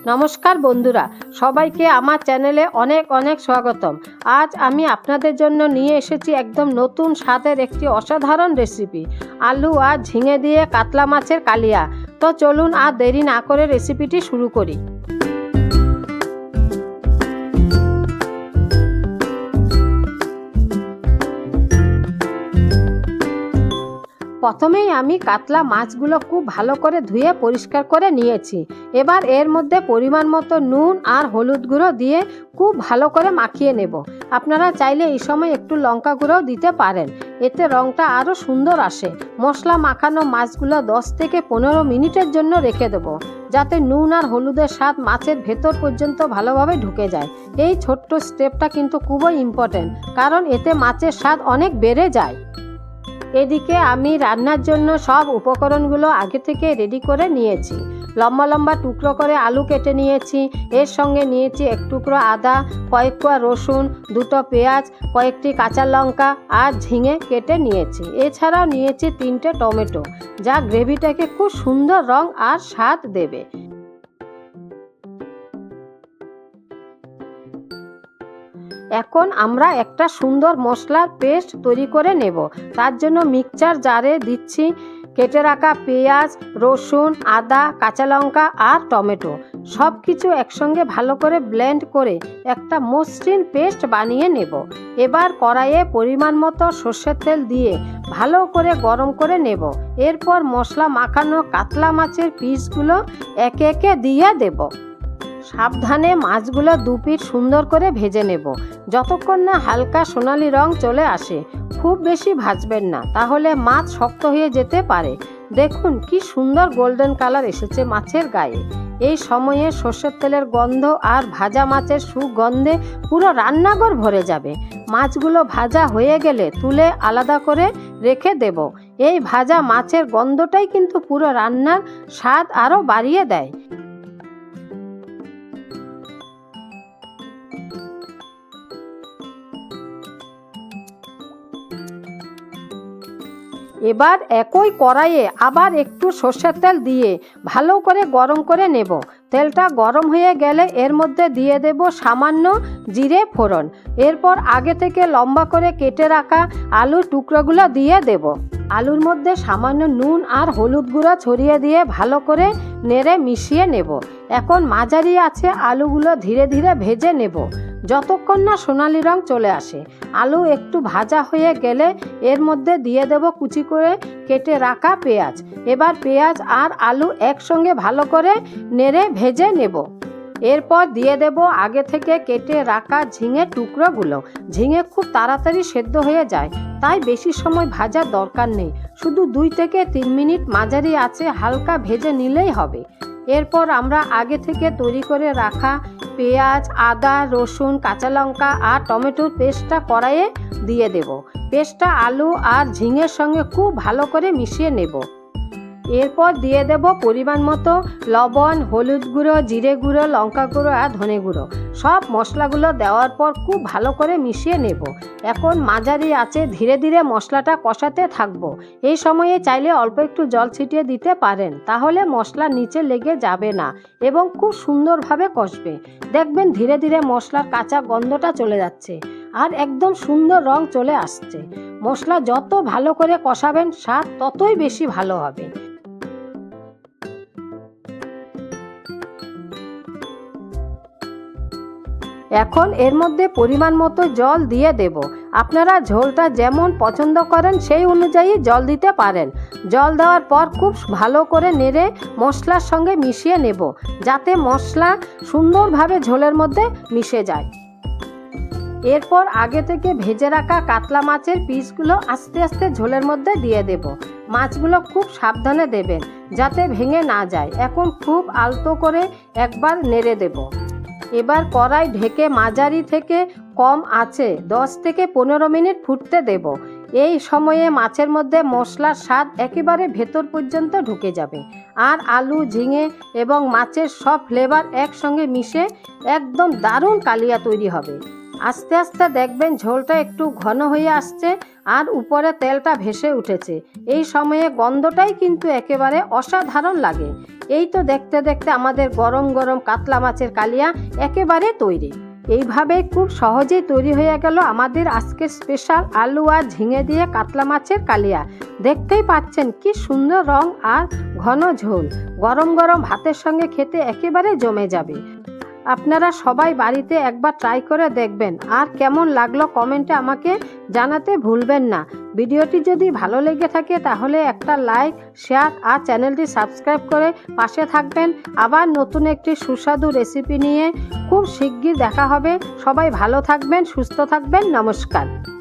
নমস্কার বন্ধুরা, সবাইকে আমার চ্যানেলে অনেক অনেক স্বাগতম। আজ আমি আপনাদের জন্য নিয়ে এসেছি একদম নতুন স্বাদের একটি অসাধারণ রেসিপি, আলু আর ঝিঙে দিয়ে কাতলা মাছের কালিয়া। তো চলুন আর দেরি না করে রেসিপিটি শুরু করি। প্রথমেই আমি কাতলা মাছগুলো খুব ভালো করে ধুয়ে পরিষ্কার করে নিয়েছি। এবার এর মধ্যে পরিমাণ মতো নুন আর হলুদ গুঁড়ো দিয়ে খুব ভালো করে মাখিয়ে নেব। আপনারা চাইলে এই সময় একটু লঙ্কা গুঁড়োও দিতে পারেন, এতে রঙটা আরও সুন্দর আসে। মশলা মাখানো মাছগুলো 10 থেকে 15 মিনিটের জন্য রেখে দেবো, যাতে নুন আর হলুদের স্বাদ মাছের ভেতর পর্যন্ত ভালোভাবে ঢুকে যায়। এই ছোট্ট স্টেপটা কিন্তু খুবই ইম্পর্টেন্ট, কারণ এতে মাছের স্বাদ অনেক বেড়ে যায়। এদিকে আমি রান্নার জন্য সব উপকরণগুলো আগে থেকে রেডি করে নিয়েছি। লম্বা লম্বা টুকরো করে আলু কেটে নিয়েছি, এর সঙ্গে নিয়েছি এক টুকরো আদা, কয়েক কোয়া রসুন, দুটো পেঁয়াজ, কয়েকটি কাঁচা লঙ্কা আর ঝিঙে কেটে নিয়েছি। এছাড়াও নিয়েছি 3টে টমেটো, যা গ্রেভিটাকে খুব সুন্দর রং আর স্বাদ দেবে। এখন আমরা একটা সুন্দর মশলার পেস্ট তৈরি করে নেব। তার জন্য মিক্সচার জারে দিচ্ছি কেটে রাখা পেঁয়াজ, রসুন, আদা, কাঁচা লঙ্কা আর টমেটো। সব কিছু একসঙ্গে ভালো করে ব্লেন্ড করে একটা মসৃণ পেস্ট বানিয়ে নেব। এবার কড়াইয়ে পরিমাণ মতো সর্ষের তেল দিয়ে ভালো করে গরম করে নেব। এরপর মশলা মাখানো কাতলা মাছের পিসগুলো একে একে দিয়ে দেব। সাবধানে মাছগুলো 2 পিঠ সুন্দর করে ভেজে নেব, যতক্ষণ না হালকা সোনালি রং চলে আসে। খুব বেশি ভাজবেন না, তাহলে মাছ শক্ত হয়ে যেতে পারে। দেখুন কি সুন্দর গোল্ডেন কালার এসেছে মাছের গায়ে। এই সময়ে সর্ষের তেলের গন্ধ আর ভাজা মাছের সুগন্ধে পুরো রান্নাঘর ভরে যাবে। মাছগুলো ভাজা হয়ে গেলে তুলে আলাদা করে রেখে দেব। এই ভাজা মাছের গন্ধটাই কিন্তু পুরো রান্নার স্বাদ আরও বাড়িয়ে দেয়। এবার একই কড়াইয়ে আবার একটু সর্ষের তেল দিয়ে ভালো করে গরম করে নেব। তেলটা গরম হয়ে গেলে এর মধ্যে দিয়ে দেব সামান্য জিরে ফোড়ন। এরপর আগে থেকে লম্বা করে কেটে রাখা আলুর টুকরোগুলো দিয়ে দেব। আলুর মধ্যে সামান্য নুন আর হলুদ গুঁড়ো ছড়িয়ে দিয়ে ভালো করে নেড়ে মিশিয়ে নেব। এখন মাঝারি আছে আলুগুলো ধীরে ধীরে ভেজে নেব, যতক্ষণ না সোনালি রং চলে আসে। আলু একটু ভাজা হয়ে গেলে এর মধ্যে দিয়ে দেব কুচি করে কেটে রাখা পেঁয়াজ। এবার পেঁয়াজ আর আলু একসঙ্গে ভালো করে নেড়ে ভেজে নেব। এরপর দিয়ে দেব আগে থেকে কেটে রাখা ঝিঙের টুকরোগুলো। ঝিঙে খুব তাড়াতাড়ি সেদ্ধ হয়ে যায়, তাই বেশি সময় ভাজার দরকার নেই। শুধু 2 থেকে 3 মিনিট মাঝারি আঁচে হালকা ভেজে নিলেই হবে। এরপর আমরা আগে থেকে তৈরি করে রাখা পেঁয়াজ, আদা, রসুন, কাঁচা লঙ্কা আর টমেটোর পেস্টটা কড়াইয়ে দিয়ে দেব। পেস্টটা আলু আর ঝিঙের সঙ্গে খুব ভালো করে মিশিয়ে নেব। এরপর দিয়ে দেব পরিমাণ মতো লবণ, হলুদ গুঁড়ো, জিরে গুঁড়ো, লঙ্কা গুঁড়ো আর ধনে গুঁড়ো। সব মশলাগুলো দেওয়ার পর খুব ভালো করে মিশিয়ে নেব। এখন মাঝারি আঁচে ধীরে ধীরে মশলাটা কষাতে থাকব। এই সময়ে চাইলে অল্প একটু জল ছিটিয়ে দিতে পারেন, তাহলে মশলা নিচে লেগে যাবে না এবং খুব সুন্দরভাবে কষবে। দেখবেন ধীরে ধীরে মশলার কাঁচা গন্ধটা চলে যাচ্ছে আর একদম সুন্দর রং চলে আসছে। মশলা যত ভালো করে কষাবেন স্বাদ ততই বেশি ভালো হবে। এখন এর মধ্যে পরিমাণ মতো জল দিয়ে দেব। আপনারা ঝোলটা যেমন পছন্দ করেন সেই অনুযায়ী জল দিতে পারেন। জল দেওয়ার পর খুব ভালো করে নেড়ে মশলার সঙ্গে মিশিয়ে নেব, যাতে মশলা সুন্দরভাবে ঝোলের মধ্যে মিশে যায়। এরপর আগে থেকে ভেজে রাখা কাতলা মাছের পিসগুলো আস্তে আস্তে ঝোলের মধ্যে দিয়ে দেব। মাছগুলো খুব সাবধানে দেবেন, যাতে ভেঙে না যায়। এখন খুব আলতো করে একবার নেড়ে দেব। এবার কড়াই ঢেকে মাঝারি থেকে কম আঁচে 10 থেকে 15 মিনিট ফুটতে দেব। এই সময়ে মাছের মধ্যে মশলার স্বাদ একেবারে ভেতর পর্যন্ত ঢুকে যাবে আর আলু, ঝিঙে এবং মাছের সব ফ্লেভার একসঙ্গে মিশে একদম দারুণ কালিয়া তৈরি হবে। আস্তে আস্তে দেখবেন ঝোলটা একটু ঘন হয়ে আসছে আর উপরে তেলটা ভেসে উঠেছে। এই সময়ে গন্ধটাই কিন্তু একেবারে অসাধারণ লাগে। এই তো দেখতে দেখতে আমাদের গরম গরম কাতলা মাছের কালিয়া একেবারে তৈরি। এইভাবে খুব সহজেই তৈরি হয়ে গেল আমাদের আজকের স্পেশাল আলু আর ঝিঙে দিয়ে কাতলা মাছের কালিয়া। দেখতেই পাচ্ছেন কি সুন্দর রং আর ঘন ঝোল। গরম গরম ভাতের সঙ্গে খেতে একেবারে জমে যাবে। আপনারা সবাই বাড়িতে একবার ট্রাই করে দেখবেন আর কেমন লাগলো কমেন্টে আমাকে জানাতে ভুলবেন না। ভিডিওটি যদি ভালো লেগে থাকে তাহলে একটা লাইক, শেয়ার আর চ্যানেলটি সাবস্ক্রাইব করে পাশে থাকবেন। আবার নতুন একটি সুস্বাদু রেসিপি নিয়ে খুব শিগগির দেখা হবে। সবাই ভালো থাকবেন, সুস্থ থাকবেন। নমস্কার।